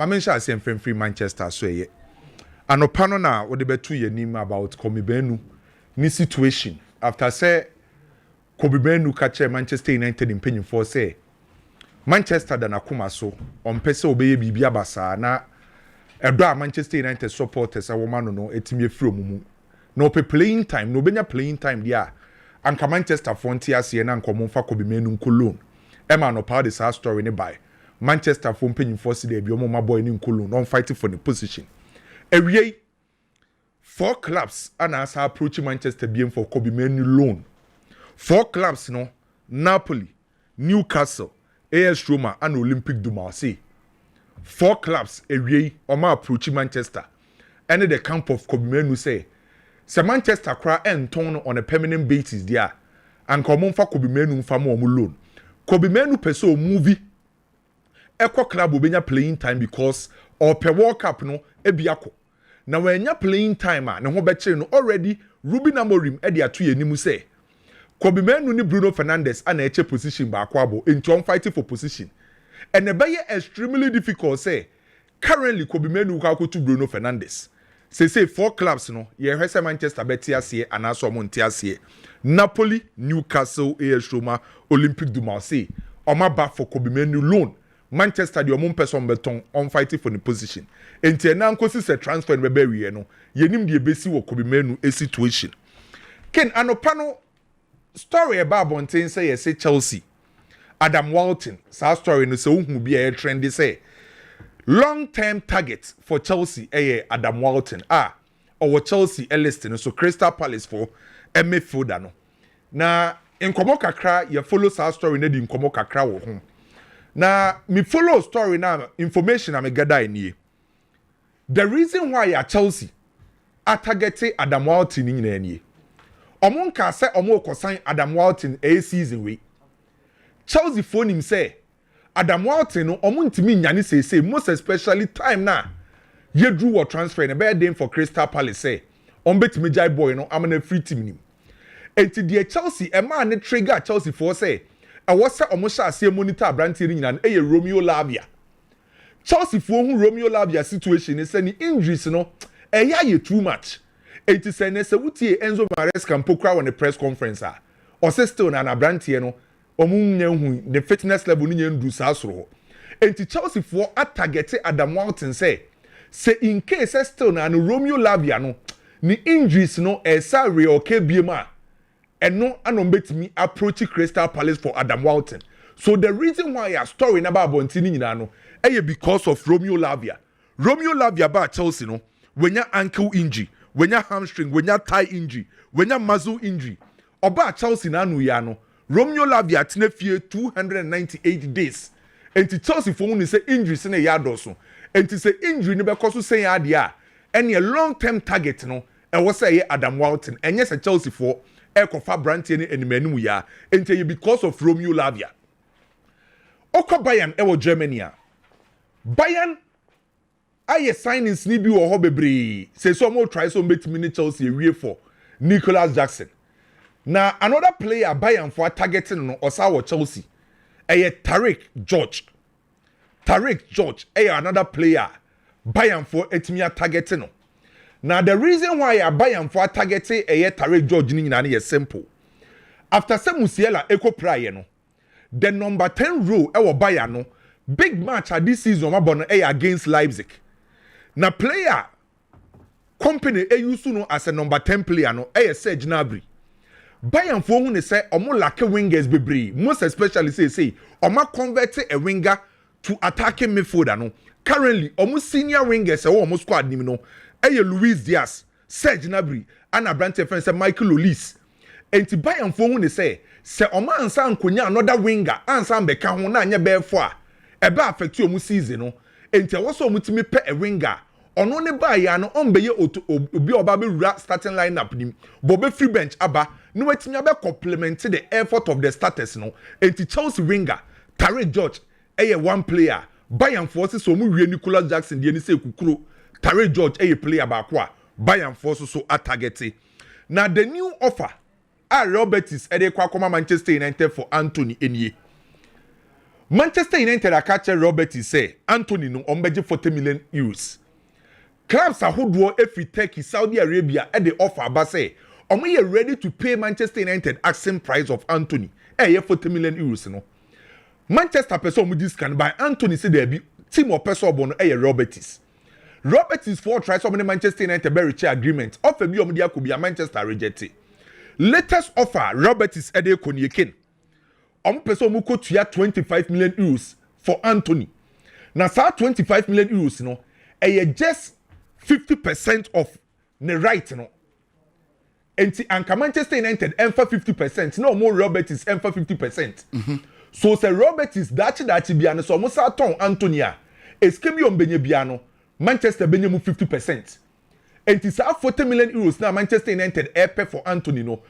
mention as free Manchester so ye. Anopa no na wo de betu ye nim about Kobe Mainoo ni situation after say Kobe Mainoo catch Manchester United in penny for say Manchester da na kuma so on pese obeye bibia basa na edo Manchester United supporters a woman no etimi efiri omumu no pe playing time no benya playing time dia anka Manchester frontier ase na nkomo fa Kobe Mainoo nkolon Emma no power this story ne by Manchester for penny for see dey bi omo ma boy ni nkolon on fighting for the position ewie 4 clubs and as approaching Manchester being for Kobe Mainoo loan 4 clubs no Napoli Newcastle AS Roma and Olympique de Marseille 4 clubs ewie oma approaching Manchester and the camp of Kobe Mainoo say Manchester cry and turn on a permanent basis there and come on for Kobe Mainoo for more loan Kobe Mainoo person movie Echo club will be playing time because or per World Cup no ebiako na when you playing time na ho be no already Ruben Amorim e de ato yenimu say Kobe Mainoo ni Bruno Fernandes ana eche position ba kwabo into fighting for position and e be extremely difficult say currently Kobe Mainoo ka to Bruno Fernandes say 4 clubs no ye hwese Manchester betiase ana so mo ntiase Napoli Newcastle AS Roma Olympique de Marseille oma back for Kobe Mainoo loan Manchester the omon person beton on fighting for the position. Enti na nkosi se transfer no be wie no. Yenim de ebesi wo Kobe Mainoo a situation. Ken anopano story about bonten say say Chelsea. Adam Walton sa story no se hu bi e trendy say long-term target for Chelsea Adam Walton or Chelsea list no so Crystal Palace for midfielder no. Na nkomo kakra ye follow sa story na di nkomo kakra wo ho. Na me follow story now information I me gather in here. The reason why ya Chelsea are targeting Adam Walton in any. Omon ka say omo kosan Adam Walton a season we. Chelsea phone him say Adam Walton no omo ntimi nyane say most especially time na ye drew or transfer na be dem for Crystal Palace say on betimi jai boy no am na free team nim. Enti the Chelsea e man ne trigger Chelsea for say I was say almost as a monitor brand and a Romeo Lavia. Chelsea for who Romeo Lavia situation is any injuries no ye too much. It is an Wuti Enzo Mares can pokra on the press conference or say still na brand no the fitness level ni do sasro. And Chelsea for at target Adam Walton say in case still na Romeo Lavia no ni injuries no esa real KBMA. And no anombet me approach Crystal Palace for Adam Walton. So the reason why a story about Bontini no because of Romeo Lavia. Romeo Lavia about Chelsea no when your ankle injury, when your hamstring, when your thigh injury, when your muscle injury. About Chelsea na no Romeo Lavia tinefie 298 days. And to Chelsea for when say injury in a yard or so. And to say injury never cause say adia. Any a long-term target no and was say Adam Walton. And yes a Chelsea for Ekofa Brantieni and Mainoo ya ente because of Romeo Lavia. Oko Bayern ewo Germany. Bayern aye signings ni bi wo ho bebre. Say some more try so betimi Chelsea wie for Nicholas Jackson. Na another player Bayern for targeting no osa wo Chelsea. Tariq George. Tariq George another player Bayern for etimia targeting no. Now the reason why I buy and for targeting Tariq George is simple. After some Musiala Eco Prayer no, the number 10 role Bayern no big match at this season against Leipzig. Now player company used to know as a number 10 player no Serge Gnabry. Bayern for who say omo like wingers bebre, most especially say omo convert a winger to attacking midfielder no. Currently omo senior wingers omo squad nim no. Luis Diaz, Serge Gnabry, and a branch friend say Michael Olise. And to buy and phone they say Oma and San Kunya another winger, and San Beka Hona nya bear for a bar affect you season no. And to also me pay a winger. On only buy ya no on be obi obabe starting lineup nim. Bobe free bench aba no wetimi abe complement the effort of the starters no. And to Chelsea winger, Tariq George, one player. Bayern forces so mu Nicholas Jackson the say kukuro. Tariq George player bakwa Bayern force so targeting. Now the new offer Real Betis kwa Manchester United for Anthony Enye. Manchester United akache Robert say Anthony no ombeje 40 million euros. Clubs ahodoɔ every Turkey, Saudi Arabia and the offer aba say omo ready to pay Manchester United asking price of Anthony. 40 million euros no. Manchester person omo discount by Anthony say there be team of person obo no Robertis. Robertis for try so many Manchester United be reach agreement. Offer bi omo dia ko bi Manchester rejected. Latest offer Robertis ede konyeken. Omo person omo ko tua 25 million euros for Anthony. Na sa 25 million euros no just 50% of the right no. Enti anka Manchester United emfa 50%, no more Robertis emfa 50%. So say Robertis dachi bia no so mo sa ton Antonia. Eskemi ombenye bia no Manchester benye mu 50%. Enti sa 40 million euros na Manchester United pay for Anthony no.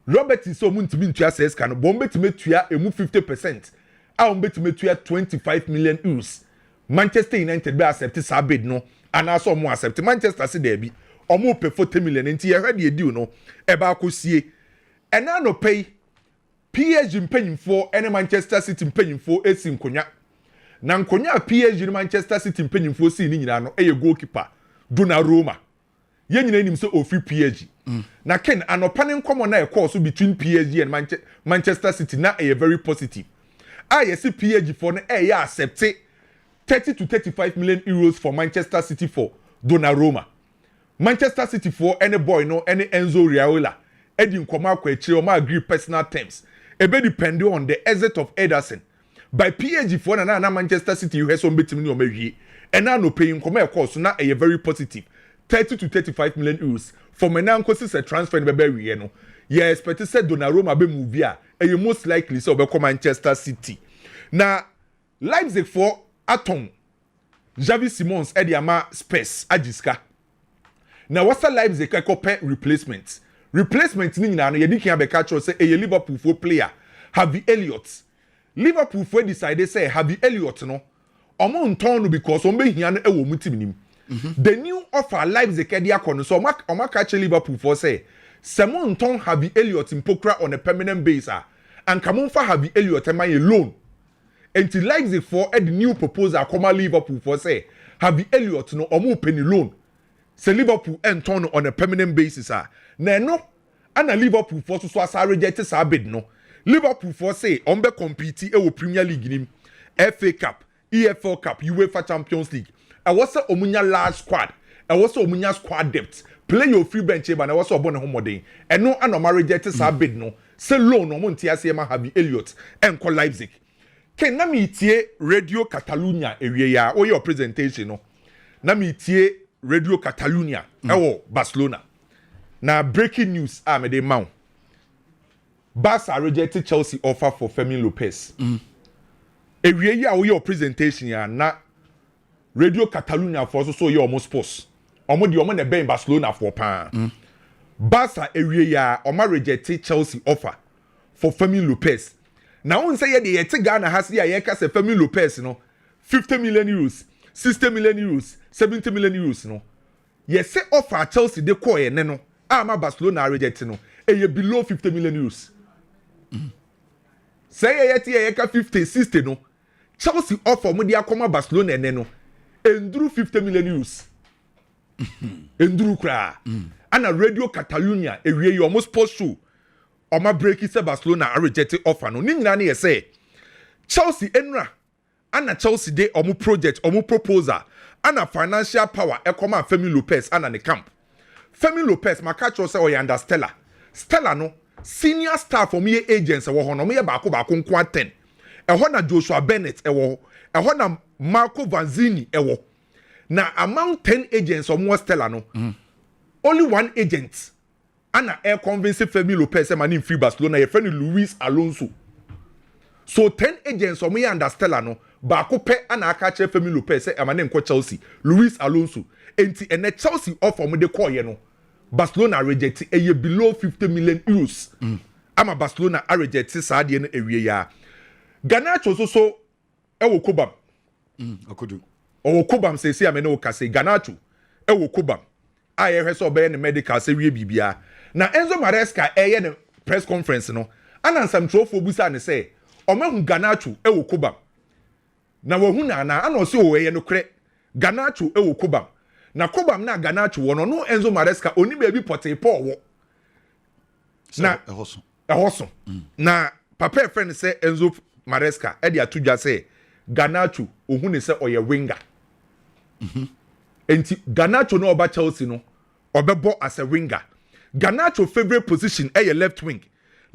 Robertis so mu ntimi ntua ses ka no bombe timetua emu 50%. A ombe timetua 25 million euros. Manchester United be accept sa bid no. And also mo accept Manchester say there be omo pay 40 million enti ye hwede deal no e ba akosie ena no pay PSG mpanyimfo ene Manchester City mpanyimfo esi nkonya na nkonya PSG ni Manchester City mpanyimfo si ni nyina no eye goalkeeper Donnarumma ye nyina nim say ofi PSG na ken anopa ne nkomo na e course between PSG and Manchester City na eye very positive yes PSG for no eye accept 30 to 35 million euros for Manchester City for Donnarumma. Manchester City for any boy no any Enzo Raiola. Edi nkoma akwachi o ma agree personal terms. Ebe depend on the exit of Ederson. By PSG for na Manchester City you have some betimi o mewie. And now no paying nkoma cost na a very positive 30 to 35 million euros. For Menanko since a transfer in Bebe no. You expect say Donnarumma be move here. And you most likely so be come Manchester City. Now Leipzig for Atom Javi Simons Spurs ajiska. Now what's a Leipzig pay replacement? Replacement ni nyina no ye dikin abeka cho say a Liverpool for player Harvey Elliott. Liverpool for decided say Harvey Elliott no omo nton no because on be hia no e wo mutim nim. The new offer Leipzig e dia kono so omo catch Liverpool for say Simon nton Harvey Elliott impokra on a permanent basis and come on for Harvey Elliott e man loan. Until Leipzig for the new proposal come Liverpool for say Harvey Elliott no omo penny loan. Say Liverpool and turn on a permanent basis na no ana Liverpool for so asa reject sa bid no. Liverpool for say ombe compete e wo Premier League nim, FA Cup, EFL Cup, UEFA Champions League. I was say omunya large squad. I was say omunya squad depth. Play your free bench but I was so born home modern. And no ana reject sa bid no. Say loan no monti ase ma Harvey Elliott and call Leipzig. Ken na mi tie Radio Catalunya ewie ya o your presentation no. Na mi tie Radio Catalunya ewo Barcelona. Na breaking news me dey maw. Barca rejected Chelsea offer for Fermin Lopez. Ewie ya o your presentation ya na Radio Catalunya for so your almost post. Omo de omo na be in Barcelona for pa. Barca ewie ya omo rejected Chelsea offer for Fermin Lopez. Now on say ye yet Ghana has here ye ka say Fermin Lopez no 50 million euros, 60 million euros, 70 million euros no. Ye say offer Chelsea de call ye no. Ama Barcelona reject no. E ye below 50 million euros. Say ye ka 50 60 no. Chelsea offer mo dia come Barcelona no. Enduru 50 million euros. Enduru kra. Ana Radio Catalunya ewie you almost post show. Oma break is Barcelona rejected offer no. Ni nyina na ye say Chelsea enra ana Chelsea dey omu project omu proposal ana financial power e come Fermin Lopez ana ne camp. Fermin Lopez makacho say oyanda Stella no senior staff for me agents e wo ho no me ba ko nko 10 e ho na Joshua Bennett e wo e ho na Marco Vanzini e wo na among 10 agents omu Stella no only one agent ana air convince Fermin Lopez e man in free Barcelona ye friend Luis Alonso. So 10 agents omu ya Stella no ba ko pe ana aka che Fermin Lopez e man nko Chelsea Luis Alonso enti ene Chelsea offer mo de call ye no Barcelona reject a ye below 50 million euros. Ama Barcelona a reject sa de no ewie ya. Garnacho so e wo kobam. Akodu. O kobam se amene o kase Garnacho e wo kobam. A ye hwe so be ne medical se wie bibia. Na Enzo Maresca e ye ne press conference no. Ana nsam trofo busa ne se o mahu Garnacho e wo kobam. na wahu na ana o se o ye no kre Garnacho e wo Kobam na Kobam na Garnacho wo no Enzo Maresca oni ba bi pote Paul wo na ehoso na papa friend say Enzo Maresca e dia tudwa say Garnacho ohu ne say oye winger enti Garnacho no oba Chelsea no obebo as a winger. Garnacho favorite position is left wing.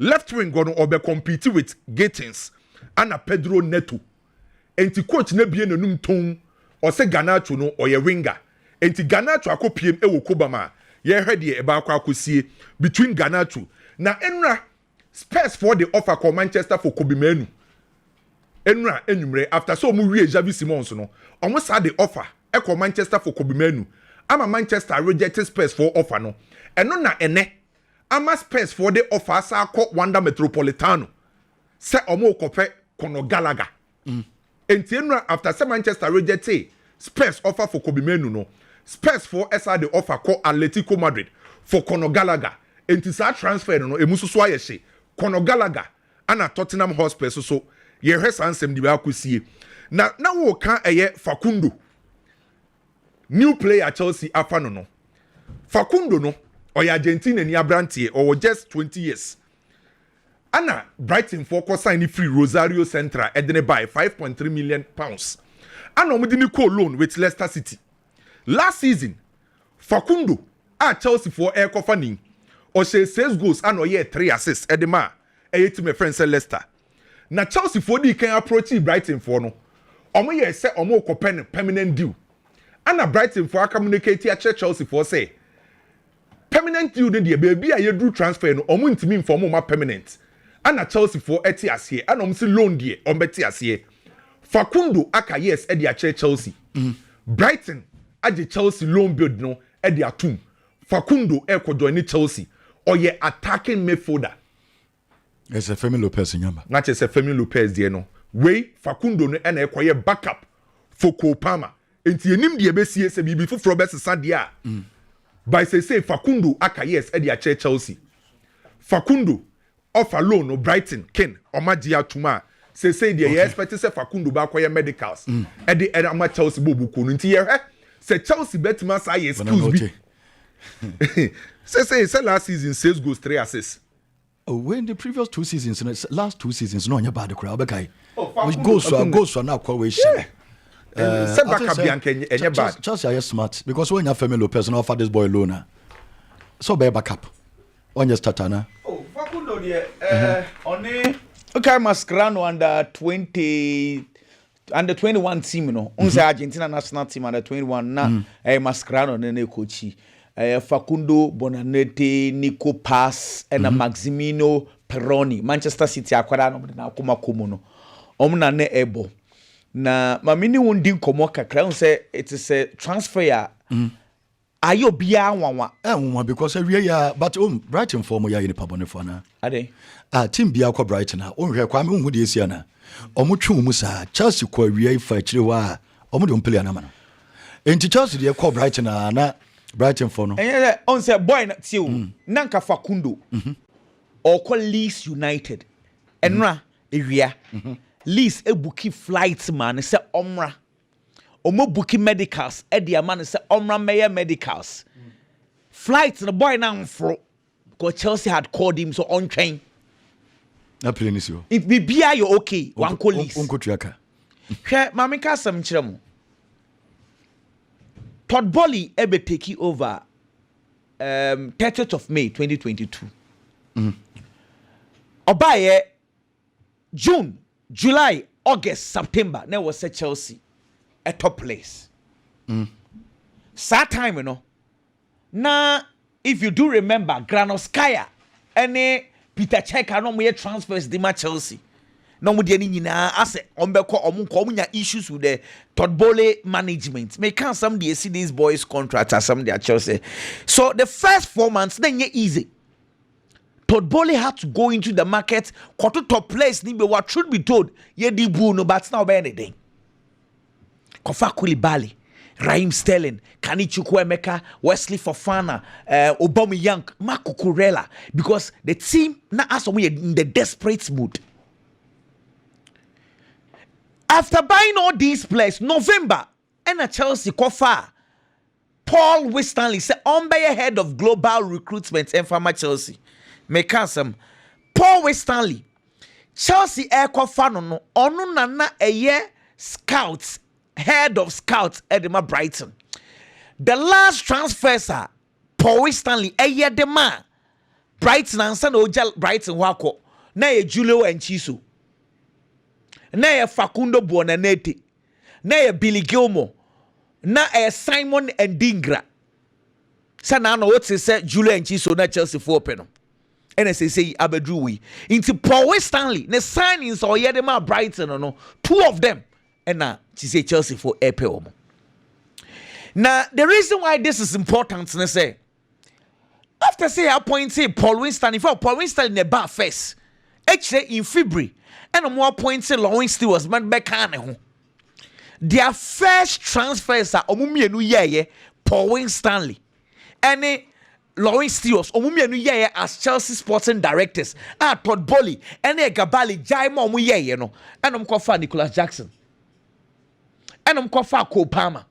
Left wing gonna obe compete with Gittins and Pedro Neto. Enti coach ne bie nanum ton or say Garnacho no or ye winger. Enti Garnacho akopiem e wo Kobama. Ye head ye eba akwa akosie between Garnacho. Na enra Spurs for the offer call Manchester for Mainoo. Enra enumre after so mu wie Xavi Simons no. Almost had the offer e call Manchester for Mainoo. Ama Manchester rejected Spurs for offer no. Eno na ene ama Spurs for the offer sa akọ Wanda Metropolitano se omo kope Conor Gallagher enti enu after se Manchester rejected Spurs offer for Mainoo no Spurs for esa the offer call Atletico Madrid for Conor Gallagher enti sa transfer no emususu ayehye Conor Gallagher ana Tottenham Hotspur so ye hwesa ansem di ba akosie na wo ka eye Facundo new player Chelsea afano no Facundo no or Argentina ni abrantie or just 20 years. Anna Brighton for sign free Rosario Central edene by 5.3 million pounds. Anna omudini co loan with Leicester City. Last season, Facundo at Chelsea for air cofaning or say 6 goals and or 3 assists edema e team friend say Leicester. Na Chelsea for the can approach Brighton for no. Omo ye say omo ko permanent deal. Anna Brighton for communicate at Chelsea for say permanent deal de baby a you transfer no omo ntimi inform ma permanent ana Chelsea for eti ase ana omo se loan de ombeti ase Facundo aka yes e de a Chelsea Brighton age Chelsea loan build no e de atum Facundo e ko join Chelsea oye attacking midfielder it's a Fermin Lopez nyamba na che se Fermin Lopez de no we Facundo no e na e koye backup for Kopama enti enim de be sie se bibi foforo be sesa de a by say Facundo aka yes e de a Chelsea Facundo offer loan no Brighton ken omagia tuma say the expect say Facundo ba koye medicals e de ama Chelsea bobuko no nti ye say Chelsea betima say excuse me say last season 6 goals 3 assists when the previous 2 seasons last 2 seasons no nya bad crowd bekai which goes so now quite Chelsea are smart because when you have Fermin Lopez and offer this boy loan, so be backup. When you start na. Oh, Facundo there. Only okay, Mascherano under 21 team no. Unse Argentina national team under 21 na. Mascherano ne coachi. Facundo Bonanete, Nico Pass, and Maximino Perroni. Manchester City akwada no na akoma komo no. Omna ne ebo. Na mamini wundi komo kakra say it is a transfer ayo bia wanwa because we ya but Brighton form ya in pabone for na ade team bia kwa Brighton na onhwe kwa me hu de esia na omutwe mu sa Chelsea kwa we ifa kire wa omude ompele na mana enti Chelsea de kwa Brighton na Brighton for no on say boy na tiu nanka Facundo or call Leeds United enra ewia Leeds ebuki flights man say omra omo buki medicals e dia man say omra meye medicals flights the boy now fro because Chelsea had called him so on train na plane is you it be bia you okay one colleagues onko tuaka hwe mama ka sam kire mo Todd Boehly ebe take over 30th of May 2022 obaye June July, August, September, now was at Chelsea, a top place. Sad time, you know. Now, if you do remember, Granoskaya, any Peter Cech, no more transfers the Chelsea. No more any asset on issues with the Todd Boehly management. May can't some see these boys' contracts as some at Chelsea. So the first 4 months, then you're easy. Todd Boehly had to go into the market, quarter top place, what should be told, ye di no but now by anything. Kofa Koulibaly, Raheem Sterling, Kanichi Kwemeka, Wesley Fofana, Aubameyang, Marco Kurela, because the team now as we in the desperate mood. After buying all these players, November, and a Chelsea kofa Paul Winstanley said on by head of global recruitment and from Chelsea. Make some Paul Winstanley. Chelsea air kofa no onu nana a year scouts, head of scouts Edema Brighton. The last transfers are Paul Winstanley a year de man. Brighton and San Oja Brighton wako. Na ye Julio and Chiso. Na ye Facundo Buonaneti. Na ye Billy Gilmore. Na ye Simon and Dingra. Sana no what say Julio and Chiso na Chelsea for open. And say Abedru we. Into Paul Winstanley. Ne signings or yedema Brighton no. Two of them. And na say Chelsea for Epe. Now the reason why this is important ne say after say appointed Paul Winstanley for Paul Winstanley in the bar first. Actually in February and more appointed Lawrence Stewards man back on their first transfers are omumienu yeye Paul Winstanley and Lawrence Stewards omumienu yeye as Chelsea sporting directors Todd Bowley and Gabali Jaimo omu yeye no and kofa Nicholas Jackson and kofa Cole Palmer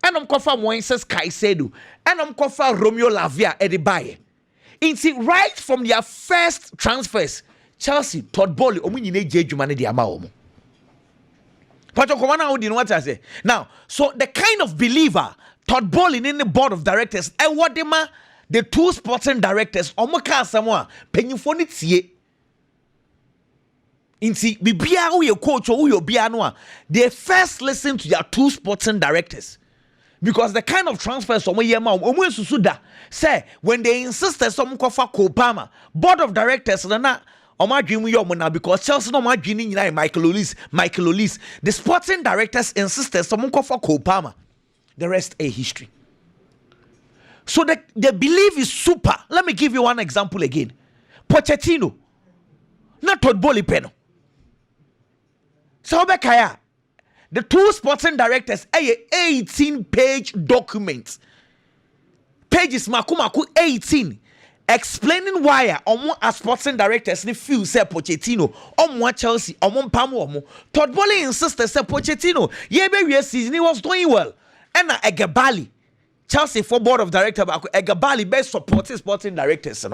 and kofa Moises Caicedo and kofa Romeo Lavia Edibaye. Right from their first transfers, Chelsea, Todd Bowley, omunyine jejumane di ama omo. Pacho komana how do what I say? Now, so the kind of believer Todd Bowley in the board of directors, and what the two sporting directors, omo ka samoa, penyifo ni tie. Inti bibia who your coach or who your bianoa, they first listen to their two sporting directors. Because the kind of transfers suda say when they insisted some kofa Kopama board of directors na because Chelsea no Michael Olise the sporting directors insisted some kofa Kopama the rest a history. So the belief is super. Let me give you one example again. Pochettino not Todd Bowley peno. So Bekaya the two sporting directors a 18-page document. Pages makumaku 18 explaining why as sporting directors ni feel say Pochettino Chelsea Pamu Todd Bowley insisted say Pochettino yebe season he was doing well. And Egabali Chelsea for board of directors Egabali best supporting sporting directors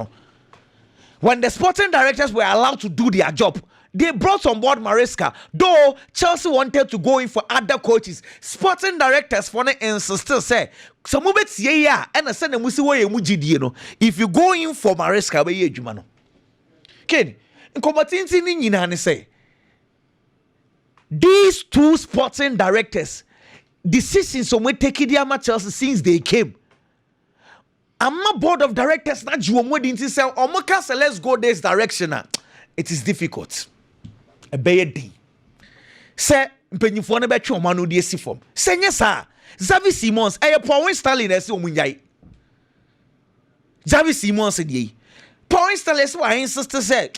when the sporting directors were allowed to do their job. They brought on board Maresca, though Chelsea wanted to go in for other coaches. Sporting directors for the insisted say, "Some bets yeah, and I send them if you go in for Maresca, be jumano." Ken, in combating say, these two sporting directors, decisions on when taking the Chelsea since they came. I'm a board of directors, not you didn't say, "Oh, let's go this direction." It is difficult. A bad thing. Say, Pennyfone betcho manu de si form. Say, yes, sir. Xavi Simons, Paul Winstanley, as you munyai. Xavi Simons said, ye. Paul Winstanley, so I insist to say,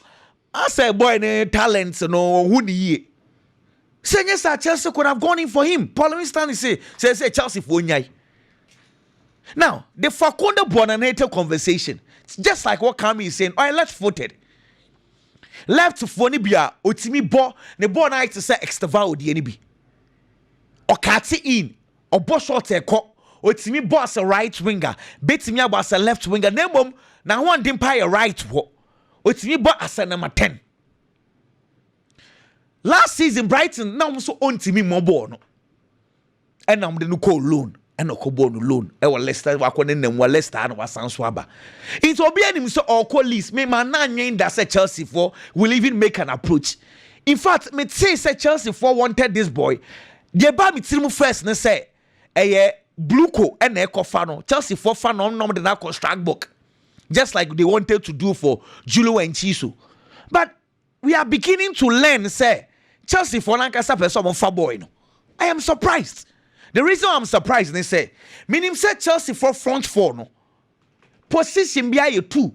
I say, boy, talents, no, who ye. Say, yes, sir, Chelsea could have gone in for him. Paul Winstanley say Chelsea for nyai. Now, the Facundo Bonanator conversation, just like what Kami is saying, all right, let's foot it. Left to Fonibia, Otimi Bo, the Bo night to say extravao the NB. Or Kati in, or Boshot a cop, Otimi Boss a right winger, Betimia was a left winger, Nemum, now one didn't pay a right wo. Otimi Bo as a number 10. Last season, Brighton now so on to me more born. And I'm the new call loan. And no kobono loan. Ewa Leicester wakone nem wa Leicester and wa Sanswaba. It will be any so or call list. Me man name that say Chelsea for will even make an approach. In fact, me say Chelsea for wanted this boy. They buy me timu first ne say blue co and fano. Chelsea for fan on nom the contract book. Just like they wanted to do for Julio and Chiso. But we are beginning to learn say Chelsea for Lancashire person for boy. I am surprised. The reason I'm surprised, they say, meaning say Chelsea for front four, no. Position be a 2.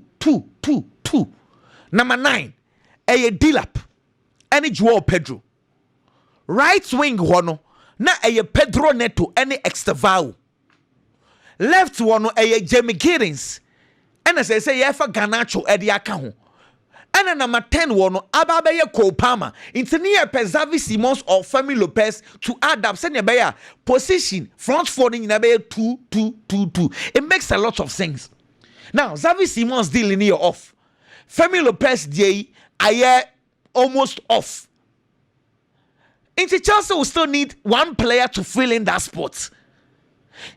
Number 9, a Dilap, any Joao Pedro. Right wing one, na a Pedro Neto, any Extravao. Left one, a Jamie Giddens. And as I say, yeah, for Garnacho, Eddie Akaho. And number 10 one Ababeye Cole Palmer. It's near Xavi Simons or Fermin Lopez to add up. Send your position front four in a 2-2-2-2. It makes a lot of sense. Now Xavi Simons dealing here off. Fermin Lopez day I almost off. Into Chelsea will still need one player to fill in that spot.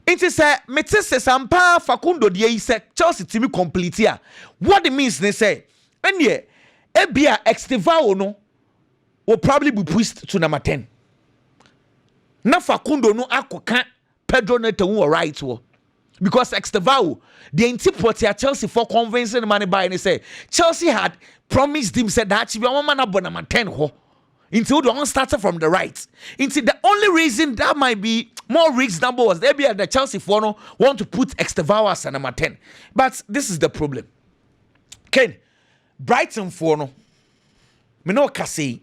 Into say Metese Sampa Facundo day say Chelsea team complete here. What it means they say. And yeah, Ebia Extevao no will probably be pushed to number 10. Na Facundo no akoka Pedro Neto who right wo. Because Extevao, the antipoti Chelsea for convincing the money buy and say Chelsea had promised him said that we want man number 10 ho. Until the one started from the right. Into the only reason that might be more reasonable was Ebia the Chelsea for no want to put Extevao as number 10. But this is the problem. Ken Brighton for no me no kase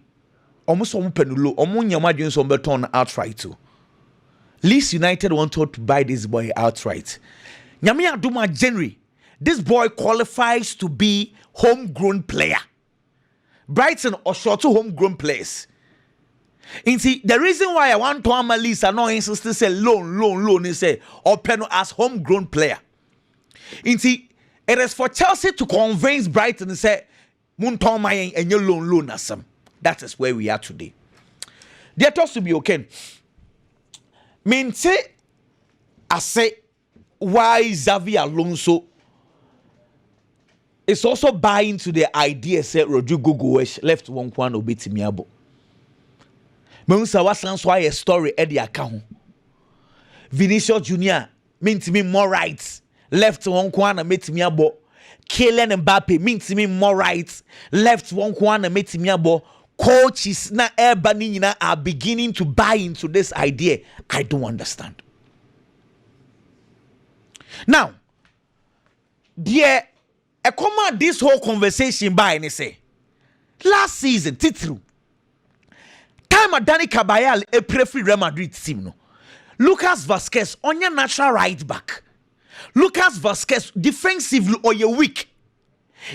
almost on penulo omo nyama dwen so beton outright to Leeds United wanted to buy this boy outright. Nyame aduma January this boy qualifies to be homegrown player. Brighton or short to homegrown players. See, the reason why I want to am Leeds are not insist to say loan is say open as homegrown player. See, it is for Chelsea to convince Brighton and say, Munton my and your loan asam. That is where we are today. They are to be okay. Mean say, I say, why Xavi Alonso is also buying to the idea say Rodrigo Goes left one kwan obeti miabo. Mensa was why a story at the account. Vinicius Junior mean to me more rights. Left one corner made me abo. Kylian Mbappe means me more rights. Left one corner made me abo. Coaches na Urbanina are beginning to buy into this idea. I don't understand. Now, dear, I come out this whole conversation by and say, last season, Titru, time at Dani Cabayal a preferred Real Madrid team no. Lucas Vazquez on your natural right back. Lucas Vazquez defensively or you weak.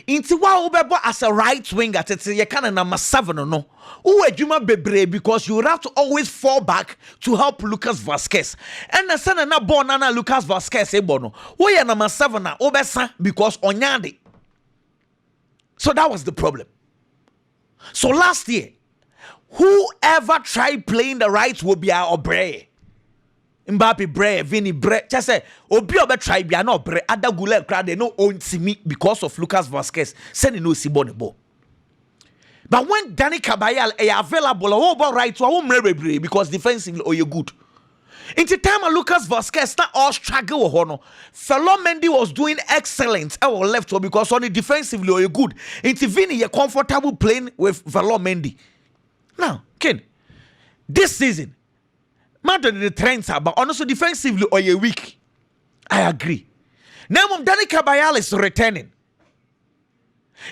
Into wa obebo as a right winger tete you can number 7 no. Who adwuma bebre because you have to always fall back to help Lucas Vazquez. And the son na born na Lucas Vazquez e bono. Who ya number 7 na obesa because onyade. So that was the problem. So last year, whoever tried playing the right will be our Obre. Mbappe Bre, Vini Bre. Just say, Obi Obe try be no Bre. Ada Gule crowd they no own to me because of Lucas Vazquez. Send no si ball. But when Dani Cabayal is available, oh, about right to a home Bre because defensively oh you good. In the time of Lucas Vazquez, not all struggle hono. Fellow Mendy was doing excellent. I was left because only defensively oh you good. In the Vini you're comfortable playing with Fellow Mendy. Now, Ken, this season. Matter the trends are, but also defensively or you weak. I agree. Now, Dani Cabayal is returning.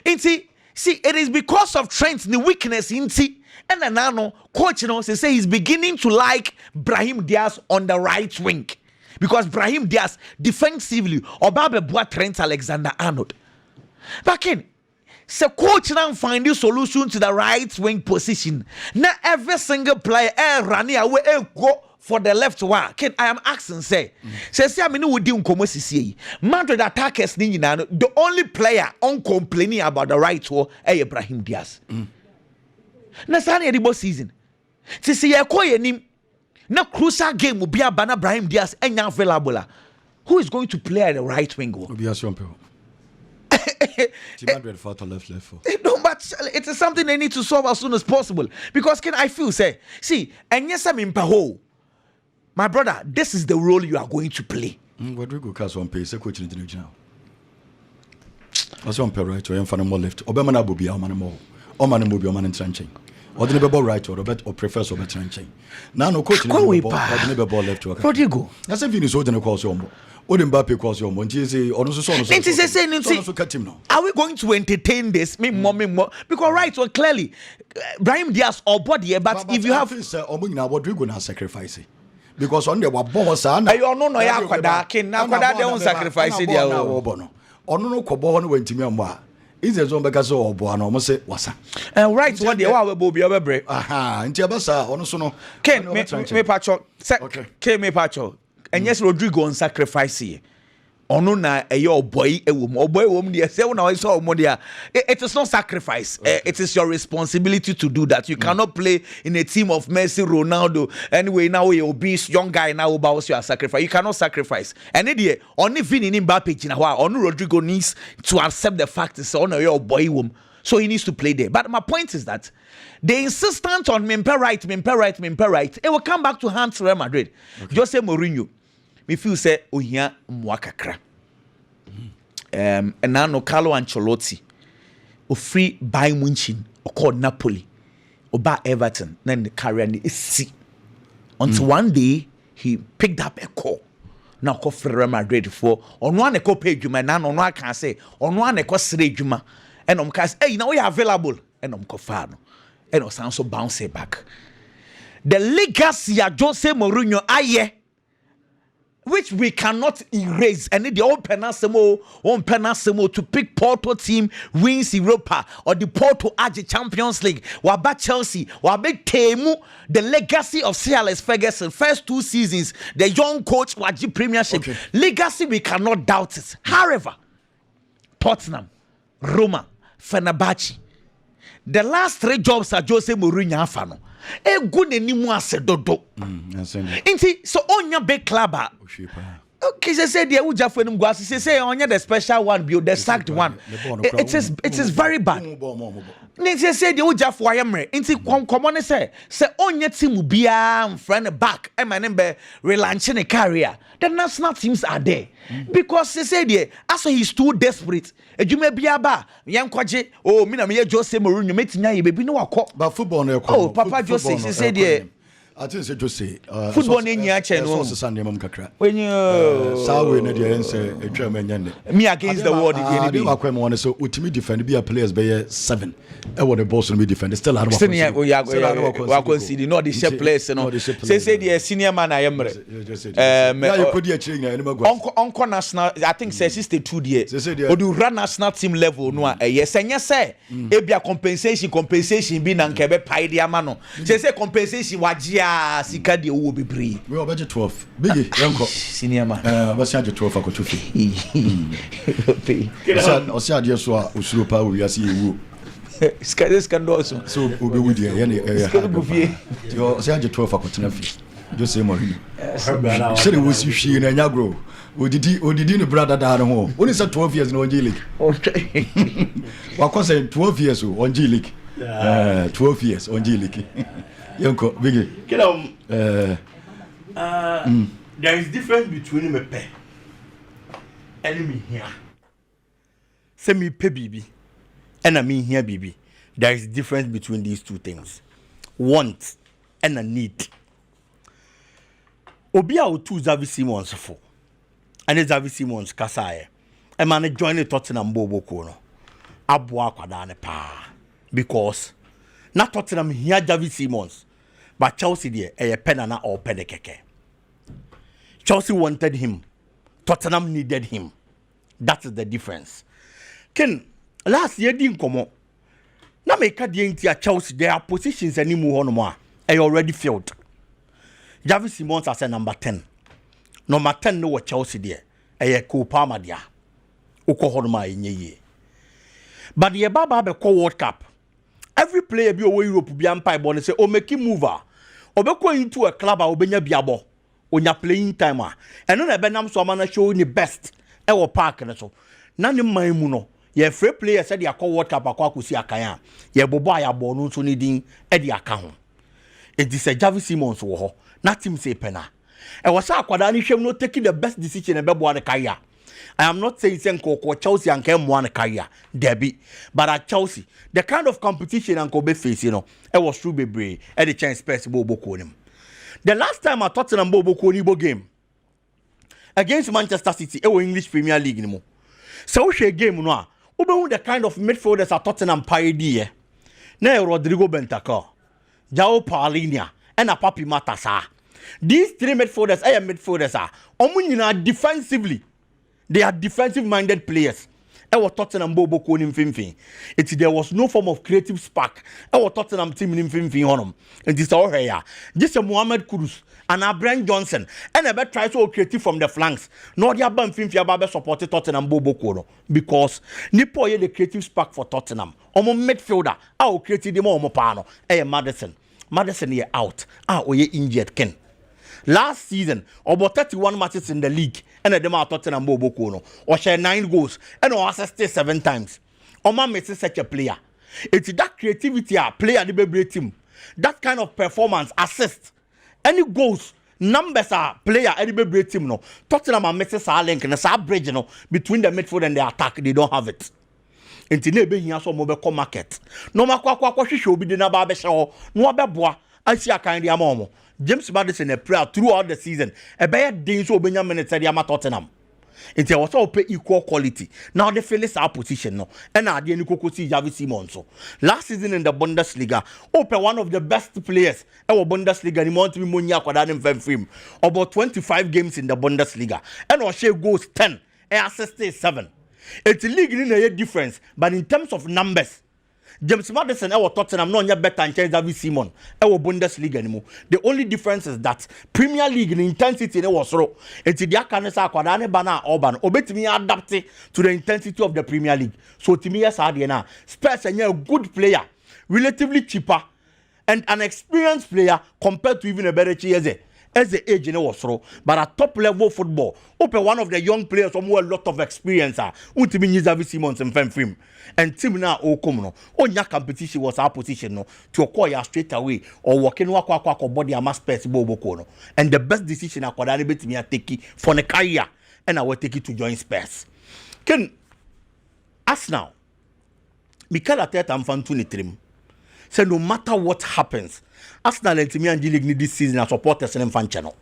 See, it is because of trends, the weakness in see, and then now coach say he's beginning to like Brahim Diaz on the right wing because Brahim Diaz defensively or Babe Boa Trent Alexander-Arnold. But Ken, so coach now find the solution to the right wing position. Not every single player running away go for the left one. Ken, I am asking say I mean we do nkomo sisi. Madrid attackers ni nyina the only player on complaining about the right wall Ibrahim Diaz. Na sani edibo season. Sisi ye ko yenim na crucial game will be abana Brahim Diaz enya available. Who is going to play at the right wing? No, but it is something they need to solve as soon as possible. Because can I feel say, see, and yes, I'm in Paho. My brother, this is the role you are going to play. Rodrigo Cas one pay, coach in the regional. As one pair right, or I'm more left. Obama will be our man more. Or man will be your man in trenching. Or the neighbor right or Robert or prefers over trenching. Now, no coach in the neighbor ball left. Rodrigo. That's a Venus holding a course on. Mbappe calls your Montiese or so. Are we going to entertain this? Me more. Because right, well, clearly, Brahim Diaz or body, but if you have what we gonna sacrifice it. Because on the boss, I don't know, I don't sacrifice it. Or no, Cobon went to me on is a zone because of Boano, must say, was right, what the hour will be over break. Aha, and Tiabasa, also no. Ken, me pacho, Ken, me pacho, and yes, Rodrigo on sacrifice here. Ono na your boy dear say when I saw modia it is not sacrifice. It is your responsibility to do that. You cannot play in a team of Messi, Ronaldo. Anyway, now you're obese young guy now about your sacrifice. You cannot sacrifice. And idiot only Vini in Mbappe in while on Rodrigo needs to accept the fact it's on your boy womb. So he needs to play there. But my point is that the insistence on Mimpe right, it will come back to hands Real Madrid. Jose Mourinho. Me feel say ohia mwakakra. And now no Carlo Ancelotti o free Bayern Munich or called Napoli or by Everton then the career is see until one day he picked up a call now call for Real Madrid for on one eco pay juma now on one can say on one eco sre juma and cast hey now we are available and kofano and sound so bounce back the legacy of Jose Mourinho aye which we cannot erase. And the old penasemo to pick Porto team wins Europa or the Porto Arge Champions League. Waba Chelsea, wabe Temu, the legacy of Sir Alex Ferguson. First 2 seasons, the young coach Waji Premiership. Okay. Legacy, we cannot doubt it. However, Tottenham, Roma, Fenerbahce. The last 3 jobs are Jose Mourinho afano. E good enimu ase dodo. Inti so onya big club. Okay, they say the uja for them guas. Say onya the special one, build the sacked one. It is very bad. They say the uja for Emre. Inti come on say onya team bia friend back. E my name be relaunching a career. The national teams are there because they say there. As he's too desperate. Ejume biaba yam kwaje oh me na me Jose Mourinho metinya ye bebi no wakọ but football no yakọ oh papa Jose say there I think say Jose football no nya che no so sande mam kakra when you sawe na dey say etwa manyane me against the world dey be wakọ me won so ultimate defend be a players be 7 e won the boss no be defend still hard work wakọ see no the share players no say the senior man ayemre you put the chiri na any magwa onko national I think say 62 there odu run national team level no yes enye say e bia compensation bi na nke be pai dia ma no say compensation wagia sika de wo bebre we obege 12 bigi yanko senior man ba sia 12 akoto fi o sia de so a osuro pa wi ase ewu skandoso so obe wudi ye na yo sia 12 akoto na fi Jose Mourinho shere wo si hwie na nya gro odidi no brother da ho oni say 12 years no on G League okay wa say 12 years on G League 12 years on G League Yanko bigi there is difference between me pay and me here say me pay bibi and me here bibi there is difference between these two things want and a need obi a otu Xavi Simons for and Xavi Simons kasaye e man join the Tottenham boboko no aboa kwada ne pa because na Tottenham here Xavi Simons but Chelsea there a penana or penekeke Chelsea wanted him Tottenham needed him that is the difference Ken last year din komo na make the entire Chelsea their positions anymore hono mo a already filled Xavi Simons as a number 10. Number 10 no Chelsea there. A Copa dia. Uko honma yenye. But the baba be call World Cup. Every player be away Europe be ampai born say o make mover. Obeko into a club a obenya biabo. Onya playing time a. Eno na be nam so amana show ni best. E wo park na so. Na ne man mu no. Ye free player said ya call World Cup akwa kusi akan a. Ye bobo ayabo no so ni din e di aka ho. It is a Xavi Simons wo ho. Not him say pena. I was akwada ni hwem no taking the best decision and be boa the career. I am not saying Senko Chelsea and came one career. Debbie. But at Chelsea, the kind of competition and be face, it was true be at the chance Spurs Bobo Konim. The last time I thought on Bobo Konibo game against Manchester City, English Premier League anymore. So she game no. Ube the kind of midfielders at Tottenham pioneer. Na Rodrigo Bentancur, João Paulinho, and a Papi Matassa. These 3 midfielders, midfielders are defensively. They are defensive-minded players. ɛwɔ Tottenham Boboko ni mfimfin there was no form of creative spark ɛwɔ Tottenham team ni mfimfin honom enti sɛ ɔhwɛ ya just Mohamed Kudus and Brent Johnson and a try to creative from the flanks no dia ban mfimfin aba support Tottenham Boboko no because nipo ye the creative spark for Tottenham omo midfielder a creative dem omo pa no Madison ye out oye injured ken last season about 31 matches in the league and them out Tottenham Boboko no or share 9 goals and or assisted 7 times Oma misses such a player it's that creativity a player the be team that kind of performance assist any goals numbers are player any be team no Tottenham are misses a link and a bridge no between the midfield and the attack they don't have it enti na ebe hia so mo be come market no makwa hwehwe obi de na ba be hye no obeboa asi akan dia ma omo James Maddison a prayer throughout the season e be dey so obenya minutes dia ma Tottenham enti e was all pay equal quality now the Phillies our position no and na ade ni kokosi Javi Simons so last season in the Bundesliga open one of the best players e wo Bundesliga ni mo ntimi monya akwada ne mfamfim about 25 games in the Bundesliga and o share goals 10 and assists 7. It's a league in a difference, but in terms of numbers, James Maddison, our Tottenham, no better than David Simon, our Bundesliga anymore. The only difference is that Premier League in intensity was low. It's the Akanesa Kwadane Bana Orban, obey me adapted to the intensity of the Premier League. So to me, as Adiana, Spurs are a good player, relatively cheaper, and an experienced player compared to even a better Chiese. As the age in was throw, but at top level football, open one of the young players who have a lot of experience. Ultimately, Xavi Simons and Fermin and team now Okomo. On your competition was our position no to acquire straight away or walking wakwa body a mass space Boboko. And the best decision I could have been me take for the career, and I will take it to join Spurs. Can ask now, Mikel Arteta and Fantuni trim. So no matter what happens, Arsenal and Timmy and League this season are supporters and fan channel.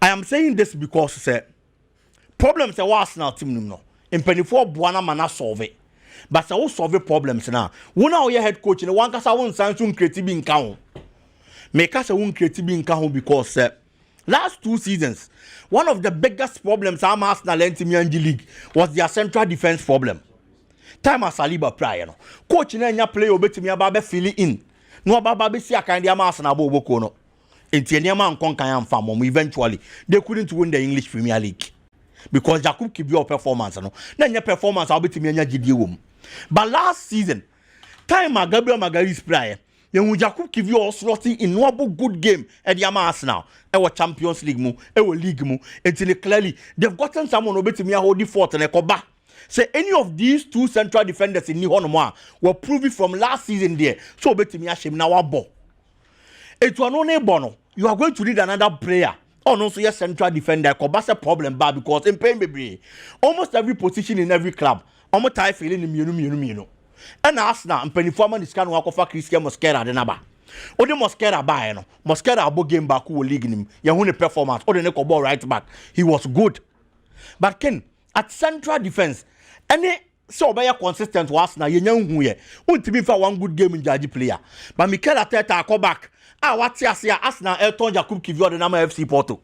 I am saying this because problems are Arsenal team no. In 24 Buana mana solve it. But I solve problems now. One of your head coach in one case I won't sign some creative in count. Make us a won't creative in count because last 2 seasons, one of the biggest problems Arsenal and Timmy and League was their central defense problem. Time as Saliba prior no coach na nya play obetimi aba fill in no aba be si akan dia ma Arsenal Boboko no enti enia ma nkon kan amfa mom eventually they couldn't win the English Premier League because Jakub Kibio performance no na nya performance obetimi nya gidie wom but last season time Gabriel Magalhaes prior you Jakub Kibio slotting in no good game e dia ma Arsenal e wo Champions League mu e wo league mu enti clearly they've gotten someone obetimi hold the fort na koba. Say any of these 2 central defenders in Nihonoma were proven from last season there. So betimi ashim na wabo. It was no bono. You are going to need another player. Oh no, so your central defender. That's a problem bad because in pain almost every position in every club. Almost tie feeling in minu. And Arsenal and Pennyforman is kind of offer Christian Mosquera de Naba. O de Mosquera buy no. Mosquera abo game back who league him. Yahune performance. O de neko ball right back. He was good. But Ken at central defense. Any so be consistent was na yenya hu ye untimi fa one good game in judge player but Mikel Arteta come back what ase Arsenal Elton Jakub Kivio de na FC Porto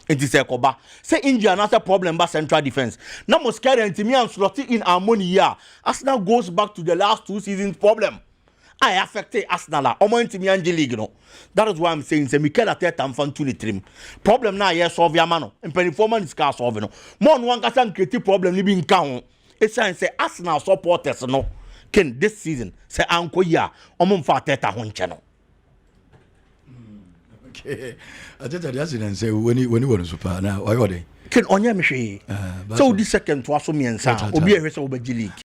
enti say koba say India na problem ba central defense na Mosquera ntimi and slot in harmony here Arsenal goes back to the last 2 seasons problem I affected Arsenal omo ntimi and league no that is why I'm saying say Mikel Arteta am fan to the trim problem na yes solve ya mano in performance ka solve no mo no ankasa create problem ni bi nka ho. It's saying Arsenal supporters no can this season say anko ya omumfa Arteta ho nche no. Okay. Arteta dey say say when he was super na why go dey. Can onye me hwe. So the second to aso miensa obi ehwe say obaji league.